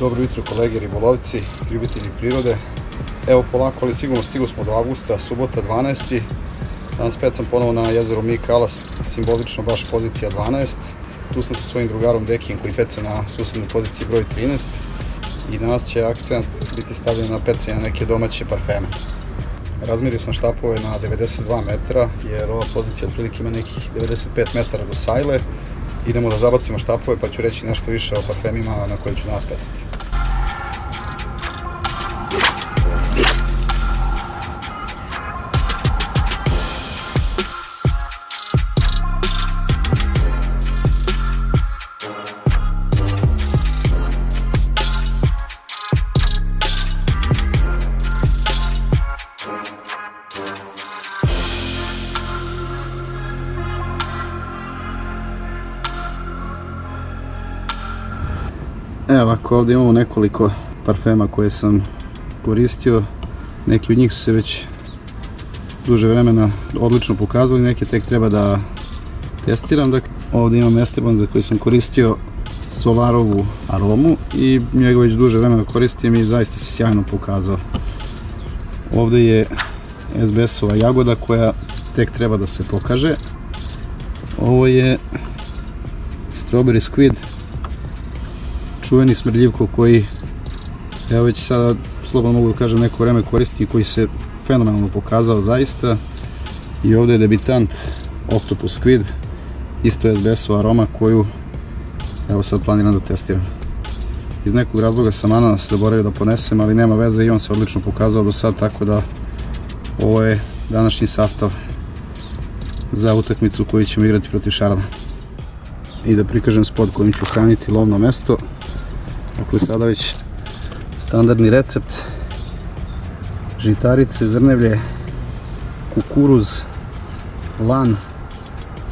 Dobro jutro kolege ribolovci, ljubitelji prirode. Evo polako ali sigurno stigli smo do avgusta, subota 12. Danas pet sam ponovo na jezeru Mikala, simbolično baš pozicija 12. Tu sam sa svojim drugarom Dekijem koji peca na susednoj poziciji broj 13. I danas će akcent biti stavljen na pecanje neke domaće parfeme. Razmjerio sam štapove na 92 metra jer ova pozicija otprilike ima nekih 95 metara do sajle. Idemo da zabacimo štapove pa ću reći nešto više o parfemima na koje ću danas pecati. Evo ovako, ovdje imamo nekoliko parfema koje sam koristio. Neki od njih su se već duže vremena odlično pokazali, neke tek treba da testiram. Ovdje imam Esteban za koji sam koristio Solarovu aromu i njega već duže vremena koristim i zaista se sjajno pokazao. Ovdje je SBS-ova jagoda koja tek treba da se pokaže. Ovo je Strawberry Squid, čuveni smrdljivko koji evo već sada slobodno mogu da kažem neko vreme koristim i koji se fenomenalno pokazao zaista. I ovdje je debitant Octopus Squid, isto SBS-ova aroma koju evo sad planiram da testiram. Iz nekog razloga sam ananas zaboravio da ponesem, ali nema veze i on se odlično pokazao do sad, tako da ovo je današnji sastav za utakmicu koju ćemo igrati protiv Šarana. I da prikažem spot kojim ću hraniti lovno mesto. Dakle, sada već standardni recept: žitarice, zrnevlje, kukuruz, lan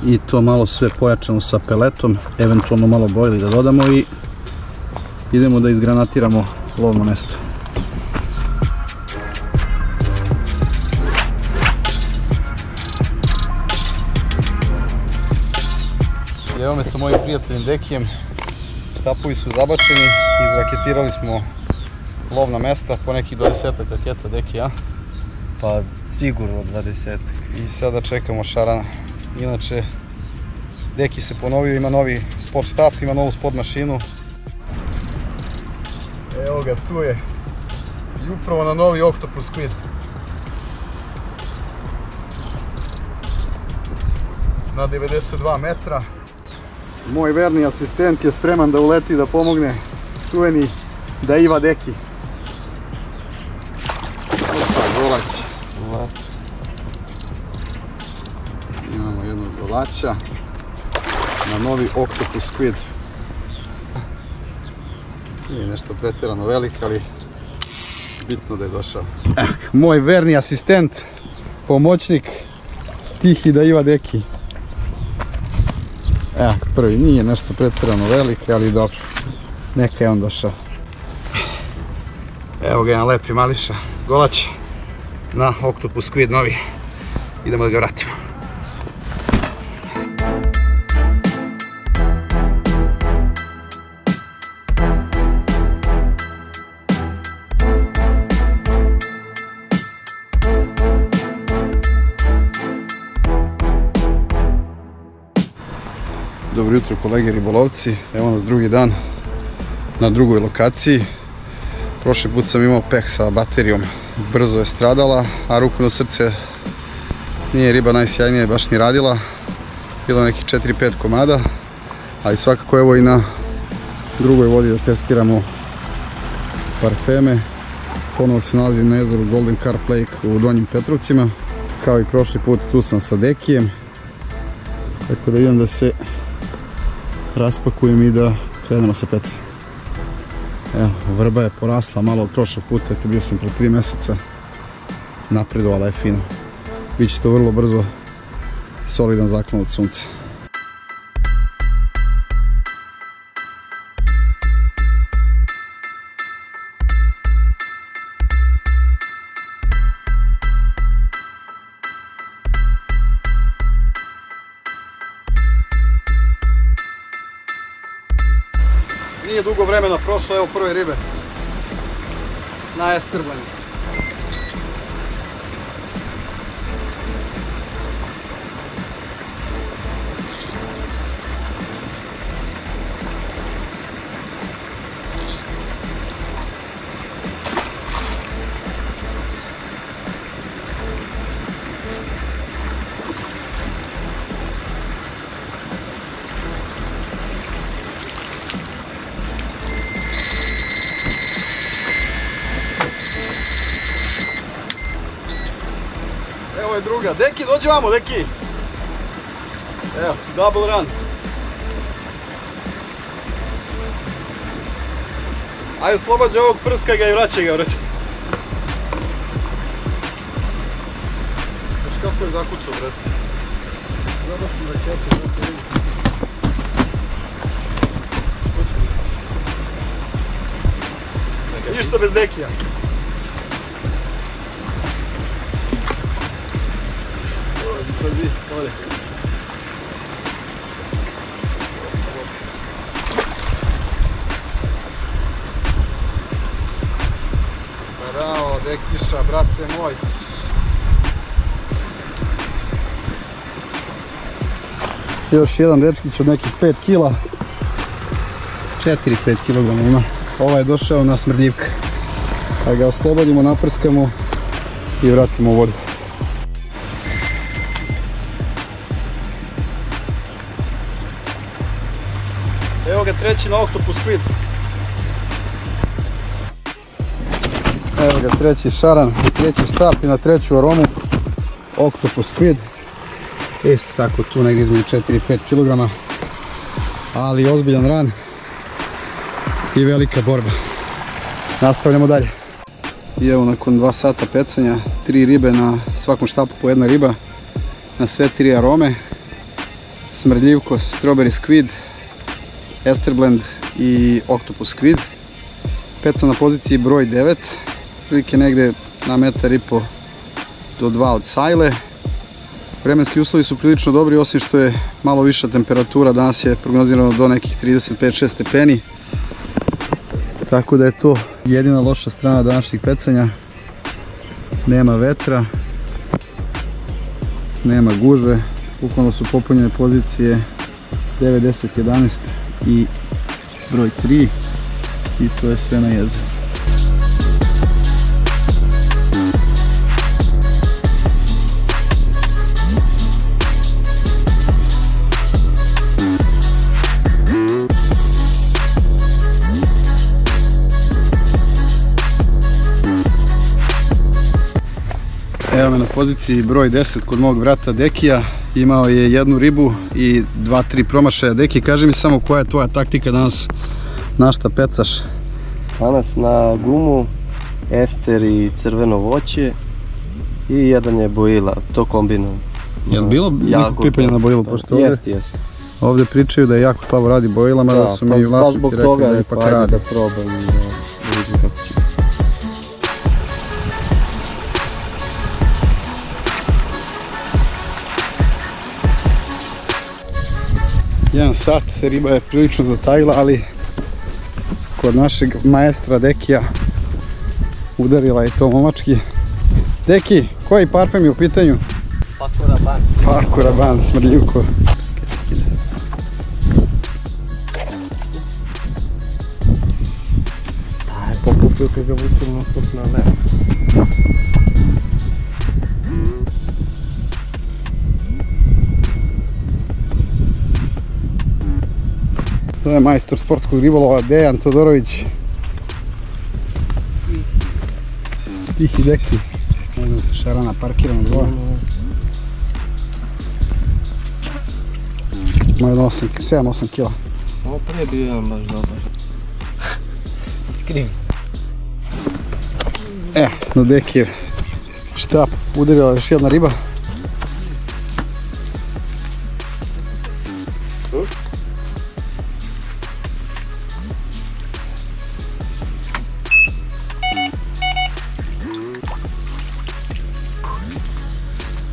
i to malo sve pojačano sa peletom, eventualno malo bojli da dodamo i idemo da izgranatiramo lovno mesto. Evo me sa mojim prijateljem Dekijem, štapovi su zabačeni, izraketirali smo lovna mesta po nekih 20 raketa, Deki, a? Pa sigurno 20. I sada čekamo Šarana. Inače, Deki se ponovio, ima novi spot štap, ima novu spot mašinu. Evo ga, tu je. I upravo na novi Octopus Squid. Na 92 metra. Moj verni asistent je spreman da uleti da pomogne, čuveni Daiva Deki. Opa, golać. Imamo jednog golača na novi Octopus Squid. Nije nešto pretjerano velik, ali bitno da je došao. Moj verni asistent, pomoćnik, tihi Daiva Deki. Evo, prvi nije nešto pretjerano velik, ali dobro, neka je on došao. Evo ga jedan lepi mališa, golać na Octopus Squid novi. Idemo da ga vratimo. Dobro jutro kolege ribolovci, evo nas drugi dan na drugoj lokaciji. Prošli put sam imao peh sa baterijom, brzo je stradala, a ruku na srce nije riba najsjajnije baš ni radila. Bilo nekih 4-5 komada, ali svakako evo i na drugoj vodi da testiramo parfeme. Ponovo se nalazim na jezeru Golden Carp Lake u Donjim Petrovcima. Kao i prošli put tu sam sa Dekijem, tako da idem da se raspakujem i da krenemo sa pecom. Evo, vrba je porasla malo od prošlog puta, eto bio sam pre 3 mjeseca, napredovala je fino. Biće to vrlo brzo solidan zaklon od sunca. Nije dugo vremena prošlo došlo evo prve ribe na Esterblendu. Evo je druga. Deki, dođi vamo, Deki. Evo, double run. Ajde, oslobađa ovog, prskaj ga i vraćaj ga, vraćaj. Znaš kako je zakucao, brate. Zabašim rakete, znate vidim. Ništa bez Dekija. Pazi, ode. Bravo, Dekiša, brate moj. Još jedan dečkić od nekih 5 kila. 4-5 kg ima. Ovaj je došao na smrdljivka. Pa ga oslobodimo, naprskamo i vratimo u vodu. Evo ga treći na Octopus Squid. Evo ga treći šaran i treći štap i na treću aromu Octopus Squid. Isto tako tu negdje između 4-5 kg. Ali ozbiljan ran i velika borba. Nastavljamo dalje. I evo nakon 2 sata pecanja, 3 ribe na svakom štapu po jedna riba. Na sve 3 arome. Smrdljivko, Strawberry Squid, Esterblend i Octopus Squid. Pecam na poziciji broj 9, prilike negde na 1,5 m do 2 od sajle. Vremenski uslovi su prilično dobri, osim što je malo viša temperatura, danas je prognozirano do nekih 35-6 stepeni. Tako da je to jedina loša strana današnjih pecanja. Nema vetra, nema gužve, bukvalno su popunjene pozicije 9, 10, 11 i broj 3 i to je sve na jezeru. Evo me na poziciji broj 10 kod mog brata Dekija. Imao je jednu ribu i 2-3 promašaja. Deki, kaži mi samo koja je tvoja taktika danas, na šta pecaš? Danas na gumu, ester i crveno voće i jedan je bojila, to kombinujem. Je li bilo neko pipanja na bojilu? Jest. Ovdje pričaju da je jako slabo radi bojila, mada su mi vlasnici rekli da je ipak radi. Da probam i da vidim kako će. 1 sat, riba je prilično zatajila, ali kod našeg maestra Dekija udarila je to momački. Deki, koji parfem je u pitanju? Paco Rabanne. Paco Rabanne, smrdljivko. Pokupio kad ga vučem na stop na levo. To je majstor sportskog ribolova Dejan Todorović. Tihi Deki. Šarana parkirana dvoja. Ima jedno 7-8 kila. Ovo prije bio jedan baš dobar. Skrivi. Na Dekijev štap udarila još jedna riba.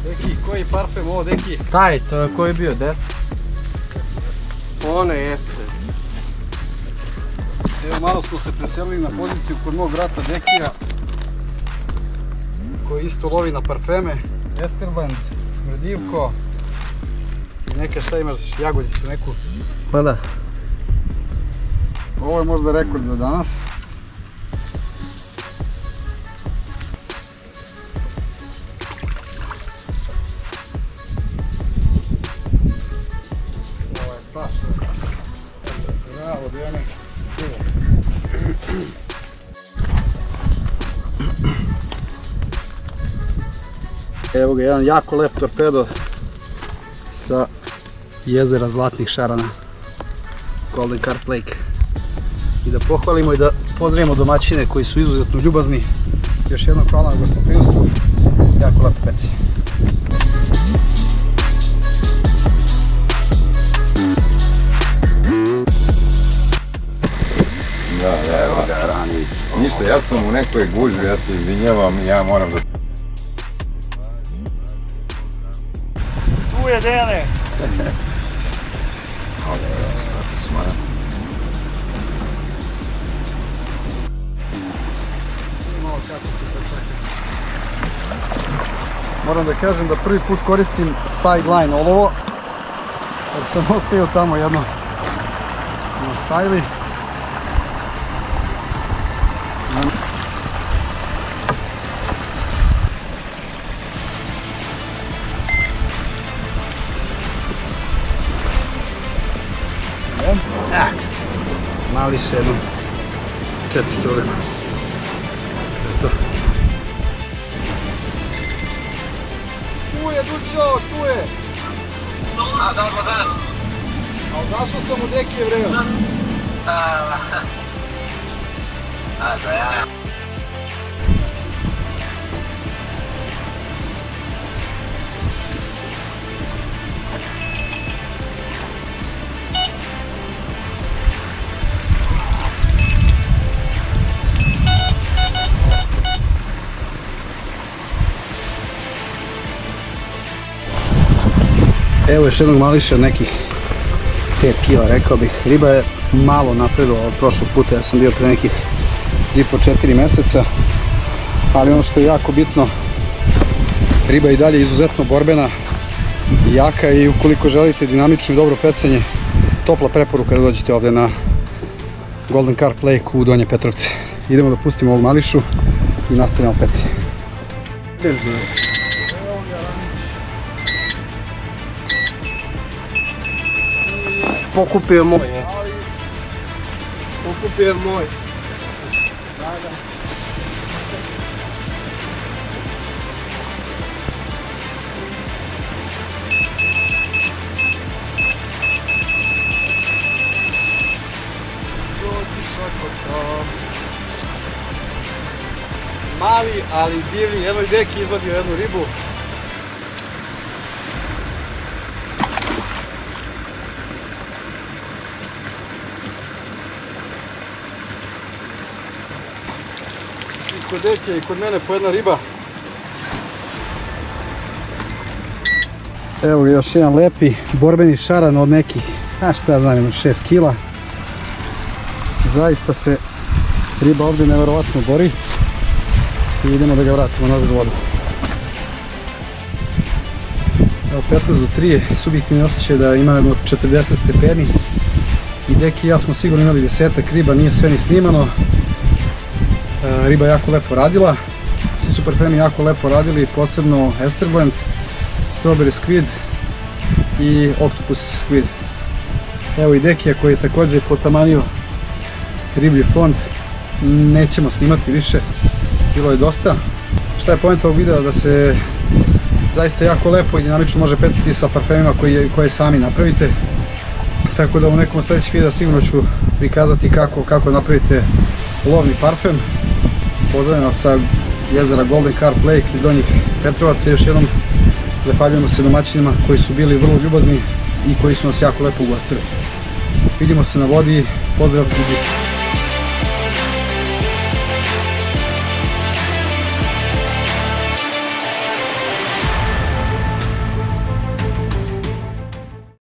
Deki, koji parfem ovo, Deki? Taj, to je koji je bio, 10? One jeste. Evo, malo smo se preselili na poziciju kod mog brata Dekija, koji isto lovi na parfeme, Esterland, Smrdivko i neke, šta imaš, jagodicu neku? Pa da. Ovo je možda rekord za danas. Ovo je baš bravo, Dejane. Evo ga, jedan jako lep torpedo sa jezera Zlatnih šarana, Golden Carp Lake. I da pohvalimo i da pozdravimo domaćine koji su izuzetno ljubazni. Još jednom hvala na gostoprimstvu, jako lepo peci. Evo ga, rani. Ništa, ja sam u nekoj gužvi, ja se izvinjavam, ja moram da... Tu je, Dejane! Moram da kažem da prvi put koristim sideline olovo, jer sam ostavio tamo jedno na sajli. Mali se jedno 4 kg. To. Tu je Dučo, tu je! A, dobro dan. A odašao sam u Dekije vreo. A, da ja. Evo još jednog mališa od nekih 5 kila, rekao bih. Riba je malo napredovala od prošlog puta, ja sam bio pre nekih 3-4 meseca, ali ono što je jako bitno, riba je i dalje izuzetno borbena i jaka, i ukoliko želite dinamično i dobro pecanje, topla preporuka da dođete ovdje na Golden Carp Lake u Donje Petrovce. Idemo da pustimo ovog mališu i nastavljamo pecanje. Pokupio moj. Pokupio moj. Mali, ali divni, evo i Deki izvadio jednu ribu. I kod Dekija i kod mene po jedna riba. Evo ga još jedan lepi borbeni šaran od nekih, šta ja znam, 6 kila. Zaista se riba ovdje nevjerovatno bori. I idemo da ga vratimo nazad u vodu. Evo 15:03 je subjektivni osjećaj da ima jedno 40 stepeni. I Deki i ja smo sigurno imali 10-ak riba, nije sve ni snimano. Riba je jako lepo radila. Svi su parfemi jako lepo radili, posebno Esterland, Strawberry Squid i Octopus Squid. Evo i Dekija koji je također potamanio riblji fond. Nećemo snimati više, bilo je dosta. Šta je poenta ovog videa? Da se zaista jako lepo i dinamično može pecati sa parfemima koje sami napravite. Tako da u nekom sljedećih videa sigurno ću prikazati kako napravite lovni parfem. Pozdravljam vas sa jezera Golden Carp Lake iz Donjih Petrovaca. Još jednom zahvaljujemo se domaćinima koji su bili vrlo ljubazni i koji su nas jako lepo ugostili. Vidimo se na vodi, pozdrav iz Istre.